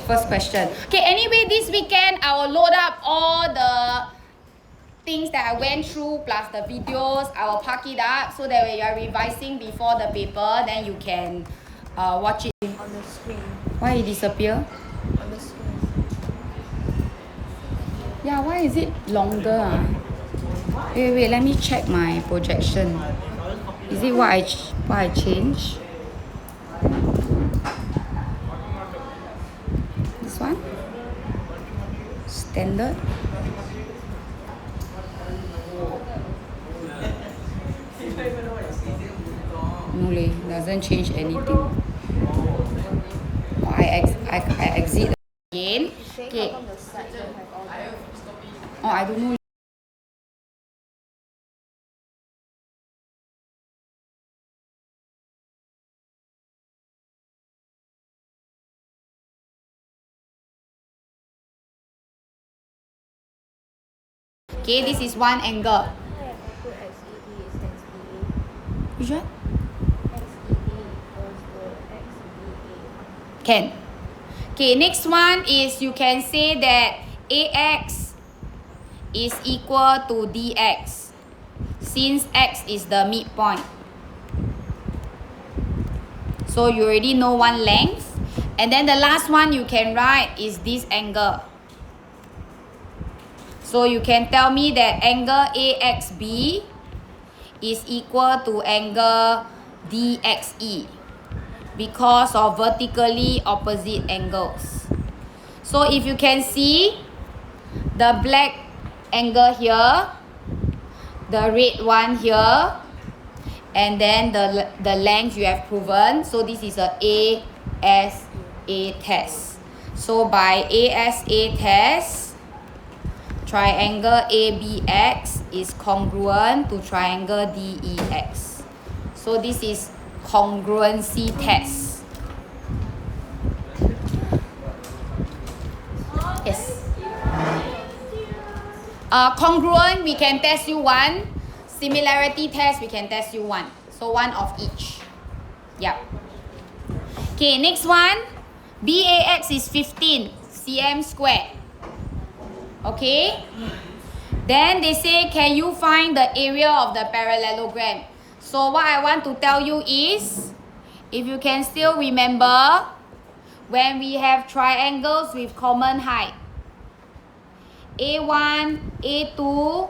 first question. Okay, anyway, this weekend I will load up all the things that I went through plus the videos. I will pack it up so that when you are revising before the paper, then you can watch it on the screen. Why it disappear? On the screen. Yeah, why is it longer? Wait, let me check my projection. Is it what I changed? This one? Standard? No leh, doesn't change anything. Oh, I exit again. Okay. Oh, I don't know. Okay, this is one angle. Which one? Can. Okay, next one is you can say that AX is equal to DX since X is the midpoint. So you already know one length. And then the last one you can write is this angle. So you can tell me that angle AXB is equal to angle DXE because of vertically opposite angles. So if you can see the black angle here, the red one here, and then the length you have proven. So this is a ASA test. So by ASA test, triangle ABX is congruent to triangle DEX. So this is congruency test. Yes. Congruent, we can test you one. Similarity test, we can test you one. So one of each. Yep. Okay, next one. BAX is 15 cm squared. Okay. Then they say, can you find the area of the parallelogram? So what I want to tell you is, if you can still remember, when we have triangles with common height, A1, A2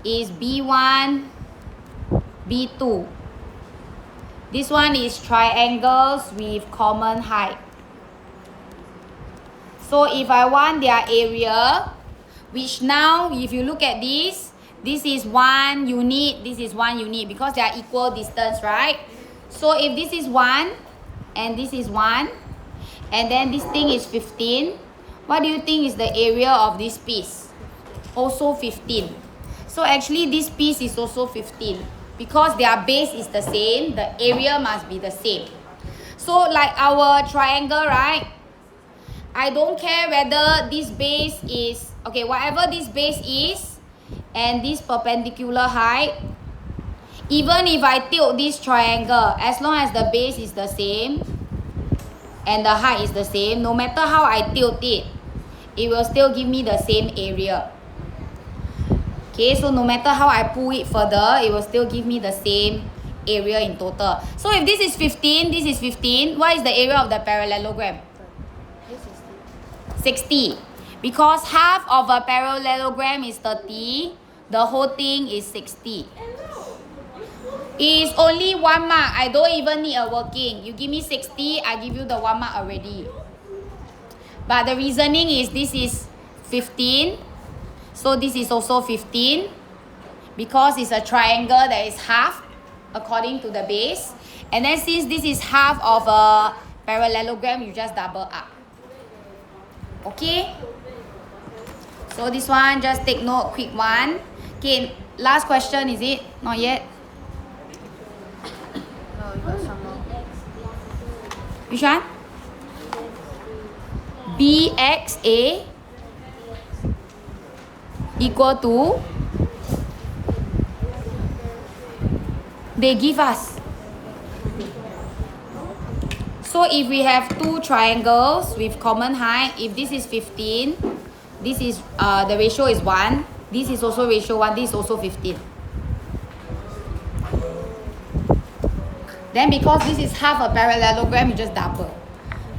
is B1, B2. This one is triangles with common height. So if I want their area, which now if you look at this is 1 unit, this is 1 unit because they are equal distance, right? So if this is 1 and this is 1 and then this thing is 15, what do you think is the area of this piece? Also 15. So actually this piece is also 15 because their base is the same, the area must be the same. So like our triangle, right? I don't care whether this base is, okay, whatever this base is and this perpendicular height, even if I tilt this triangle, as long as the base is the same and the height is the same, no matter how I tilt it, it will still give me the same area. Okay, so no matter how I pull it further, it will still give me the same area in total. So if this is 15, this is 15, what is the area of the parallelogram? 60. Because half of a parallelogram is 30, the whole thing is 60. It is only 1 mark. I don't even need a working. You give me 60, I give you the 1 mark already. But the reasoning is this is 15. So this is also 15. Because it's a triangle that is half according to the base. And then since this is half of a parallelogram, you just double up. Okay? So this one, just take note, quick one. Okay, last question, is it? Not yet? No, you got some more. Which one? BXA equal to, they give us. So if we have two triangles with common height, if this is 15, this is the ratio is 1. This is also ratio 1. This is also 15. Then because this is half a parallelogram, you just double.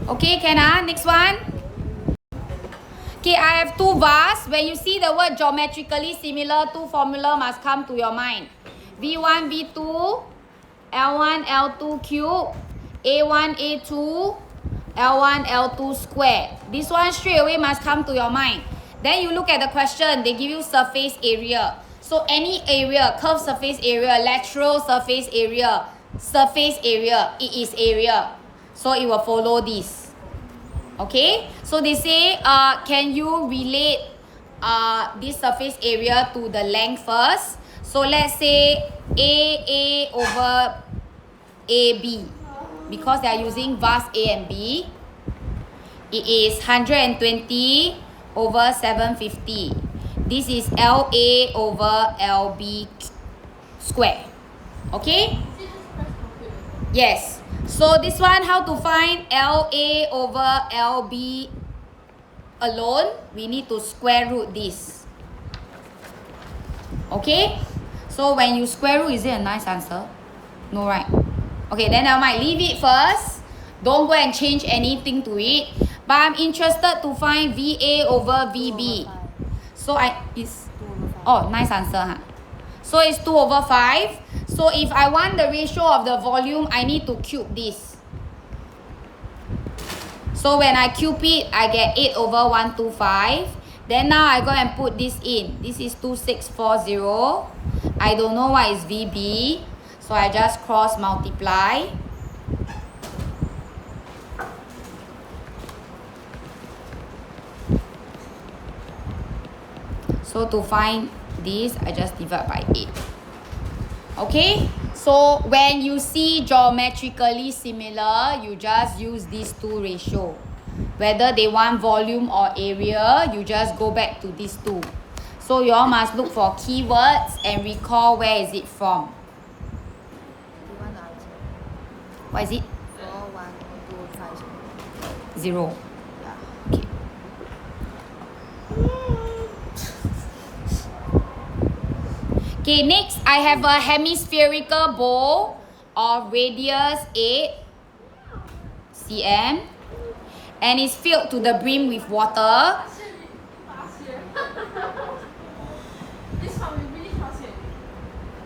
Okay, can next one. Okay, I have two vase. When you see the word geometrically similar, two formula must come to your mind. V1, V2, L1, L2 cube, A1, A2, L1, L2 square. This one straight away must come to your mind. Then you look at the question, they give you surface area. So any area, curved surface area, lateral surface area, it is area. So it will follow this. Okay, so they say, can you relate this surface area to the length first? So let's say AA over AB. Because they are using vase A and B, it is 120 over 750. This is LA over LB square. Okay? Yes. So this one, how to find LA over LB alone? We need to square root this. Okay? So when you square root, is it a nice answer? No, right? Okay, then I might leave it first. Don't go and change anything to it. But I'm interested to find VA over VB. So it's nice answer, huh? So it's 2 over 5. So if I want the ratio of the volume, I need to cube this. So when I cube it, I get 8 over 125. Then now I go and put this in. This is 2640. I don't know what is VB. So I just cross multiply. So to find this, I just divide by 8. Okay? So when you see geometrically similar, you just use these two ratio. Whether they want volume or area, you just go back to these two. So you all must look for keywords and recall where is it from. What is it? 0. Okay. Okay, next I have a hemispherical bowl of radius 8 cm and it's filled to the brim with water.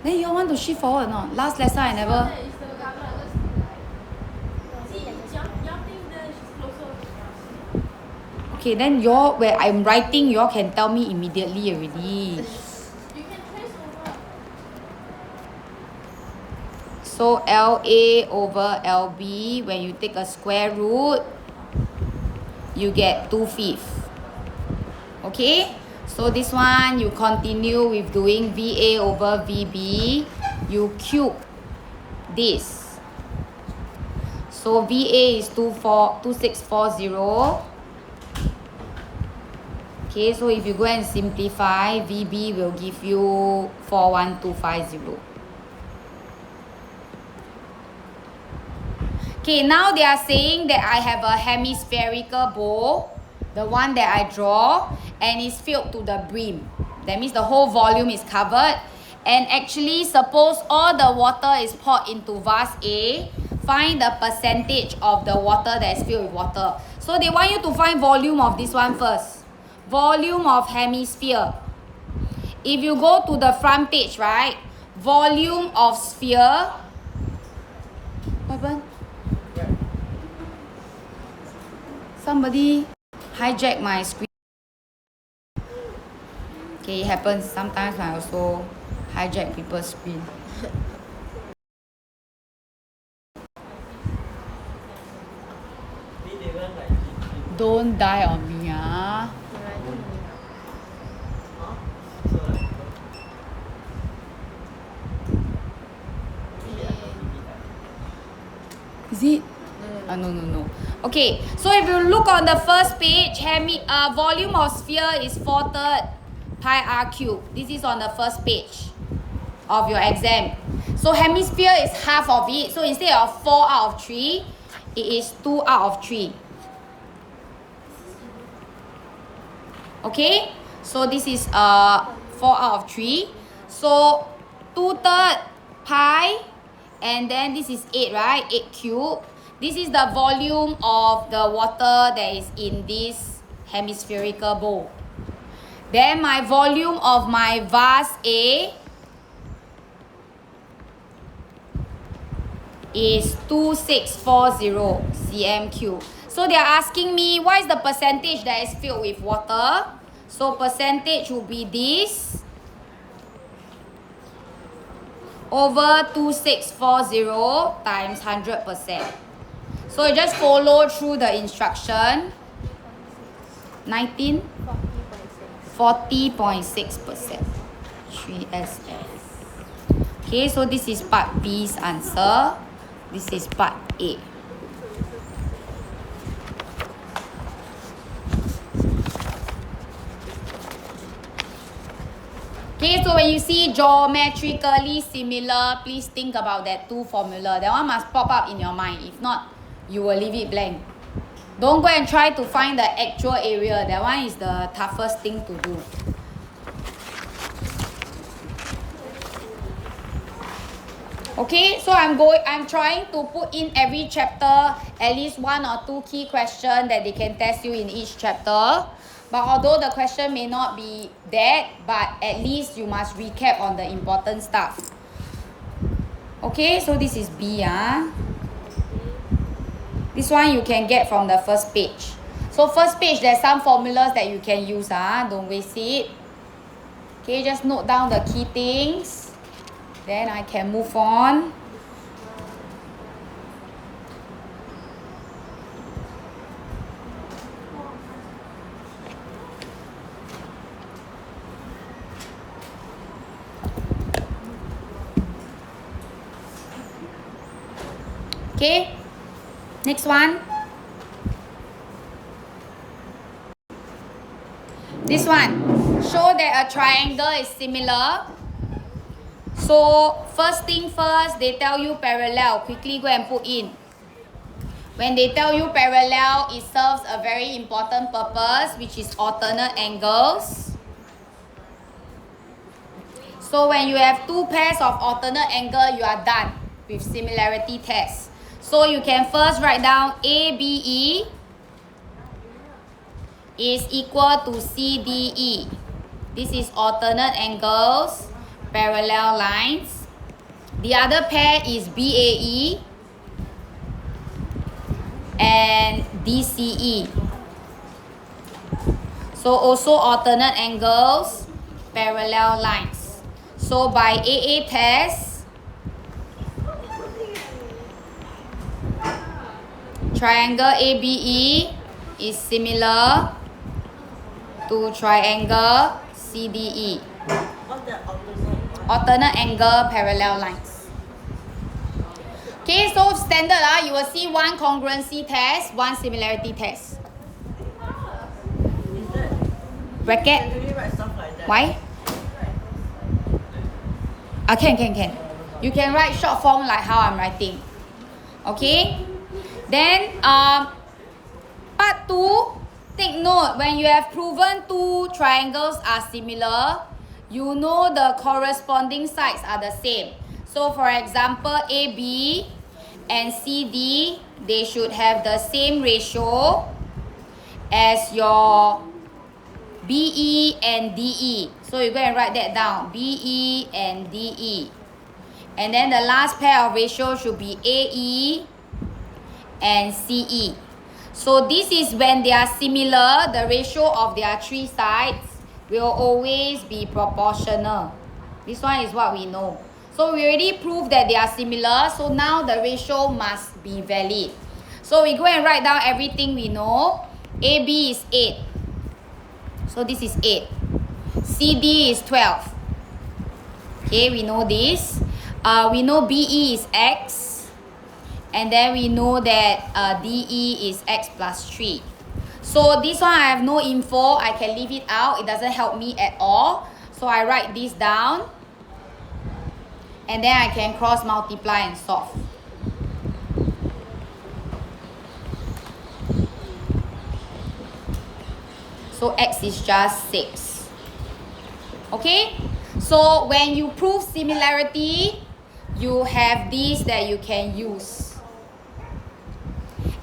Then you all want to shift forward or not? Last lesson I never. Okay, then y'all, where I'm writing, y'all can tell me immediately already. So LA over LB, when you take a square root, you get 2/5. Okay? So this one, you continue with doing VA over VB. You cube this. So VA is 2640. Okay, so if you go and simplify, VB will give you 41250. Okay, now they are saying that I have a hemispherical bowl, the one that I draw, and it's filled to the brim. That means the whole volume is covered. And actually, suppose all the water is poured into vase A, find the percentage of the water that is filled with water. So they want you to find volume of this one first. Volume of hemisphere. If you go to the front page, right? Volume of sphere. What happened? Somebody hijack my screen. Okay, it happens. Sometimes I also hijack people's screen. Don't die on me, ah. Is it? No. Okay, so if you look on the first page, volume of sphere is 4/3 pi r cube. This is on the first page of your exam. So hemisphere is half of it. So instead of 4 out of 3, it is 2 out of 3. Okay, so this is 4 out of 3. So 2/3 pi, and then this is 8, right? 8 cube. This is the volume of the water that is in this hemispherical bowl. Then my volume of my vase A is 2640 cm cube. So they are asking me what is the percentage that is filled with water. So percentage will be this over 2640 times 100%. So you just follow through the instruction. 19 40.6% 3SF. Okay, so this is part B's answer. This is part A. Okay, so when you see geometrically similar, please think about that 2 formula. That one must pop up in your mind. If not, you will leave it blank. Don't go and try to find the actual area. That one is the toughest thing to do. Okay, so I'm trying to put in every chapter at least 1 or 2 key questions that they can test you in each chapter. But although the question may not be that, but at least you must recap on the important stuff. Okay, so this is B. This one you can get from the first page. So first page, there's some formulas that you can use. Don't waste it. Okay, just note down the key things. Then I can move on. Okay, next one. This one, show that a triangle is similar. So first thing first, they tell you parallel. Quickly go and put in. When they tell you parallel, it serves a very important purpose, which is alternate angles. So when you have 2 pairs of alternate angle, you are done with similarity test. So you can first write down ABE is equal to CDE. This is alternate angles, parallel lines. The other pair is BAE and DCE. So also alternate angles, parallel lines. So by AA test, triangle ABE is similar to triangle CDE. Alternate angle parallel lines. Okay, so standard, you will see 1 congruency test, 1 similarity test. Bracket. Why? Can. You can write short form like how I'm writing. Okay. Then part 2, take note, when you have proven 2 triangles are similar, you know the corresponding sides are the same. So for example, AB and CD, they should have the same ratio as your BE and DE. So you go and write that down, BE and DE. And then the last pair of ratios should be AE and CE. So this is when they are similar, the ratio of their 3 sides will always be proportional. This one is what we know. So we already proved that they are similar, so now the ratio must be valid. So we go and write down everything we know. AB is 8. So this is 8. CD is 12. Okay, we know this. We know BE is X. And then we know that DE is X plus 3. So this one I have no info. I can leave it out. It doesn't help me at all. So I write this down. And then I can cross multiply and solve. So x is just 6. Okay? So when you prove similarity, you have these that you can use.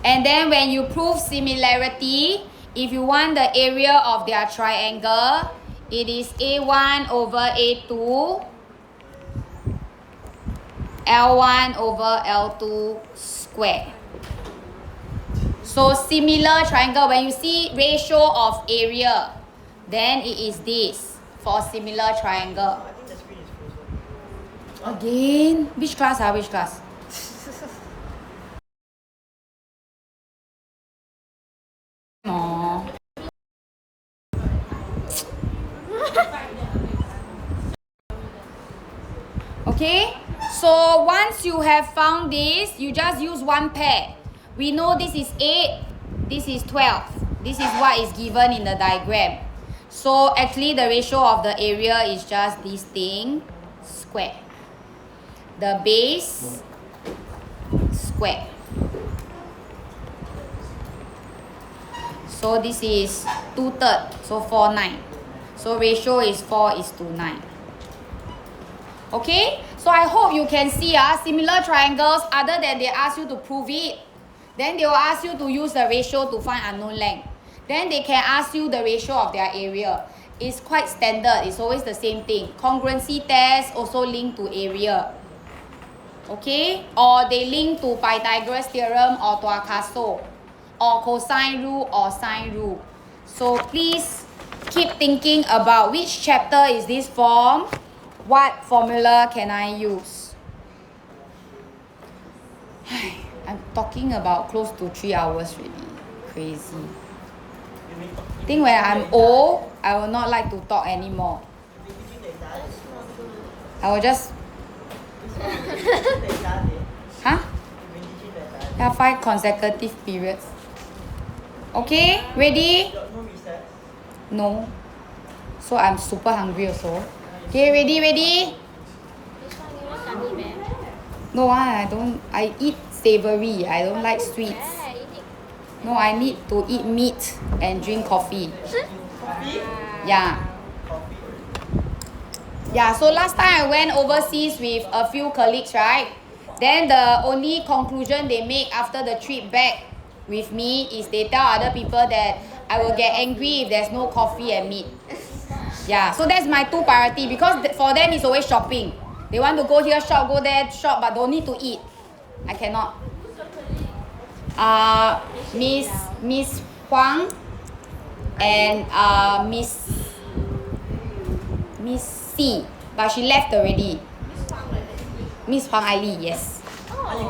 And then when you prove similarity, if you want the area of their triangle, it is A1 over A2, L1 over L2 square. So similar triangle, when you see ratio of area, then it is this for similar triangle. Again, which class? Which class? Aww. Okay, so once you have found this, you just use one pair. We know this is 8, this is 12. This is what is given in the diagram. So actually the ratio of the area is just this thing, square. The base, square. So this is 2/3, so 4/9. So ratio is 4:9. Okay, so I hope you can see similar triangles, other than they ask you to prove it, then they will ask you to use the ratio to find unknown length. Then they can ask you the ratio of their area. It's quite standard, it's always the same thing. Congruency test also linked to area. Okay, or they link to Pythagoras theorem or to Picasso, or cosine rule or sine rule. So please keep thinking about which chapter is this from. What formula can I use? I'm talking about close to 3 hours already. Crazy. I think when I'm old, I will not like to talk anymore. I will just... Huh? Yeah, 5 consecutive periods. Okay, ready? No. So I'm super hungry also. Okay, ready? No, I don't. I eat savory. I don't like sweets. No, I need to eat meat and drink coffee. Yeah. Yeah, so last time I went overseas with a few colleagues, right? Then the only conclusion they make after the trip back with me is they tell other people that I will get angry if there's no coffee and meat. Yeah, so that's my 2 priority, because for them it's always shopping. They want to go here shop, go there shop, but don't need to eat. I cannot. Miss Huang and Miss C, but she left already. Miss Huang Aili, yes.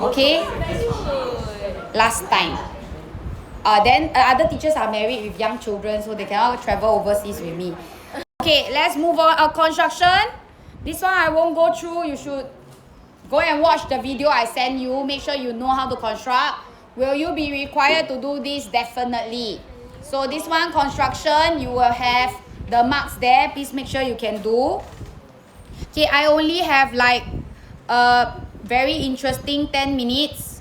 Okay. Last time. Then other teachers are married with young children, so they cannot travel overseas with me. Okay, let's move on. Construction. This one I won't go through. You should go and watch the video I send you. Make sure you know how to construct. Will you be required to do this? Definitely. So this one, construction, you will have the marks there. Please make sure you can do. Okay, I only have like a very interesting 10 minutes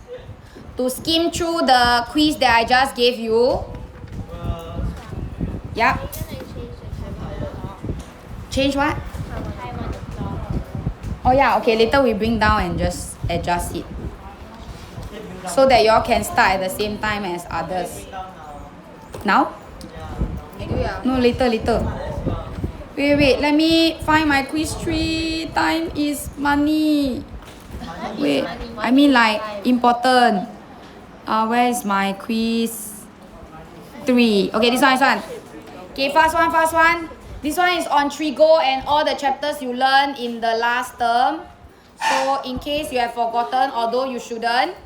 to skim through the quiz that I just gave you. Yeah. Change what? Oh yeah, okay, later we bring down and just adjust it, so that y'all can start at the same time as others. Now? No, later. Wait, let me find my quiz 3. Time is money. Wait, I mean like important. Where is my quiz 3? Okay, this one. Okay, fast one. This one is on trigo and all the chapters you learned in the last term. So in case you have forgotten, although you shouldn't,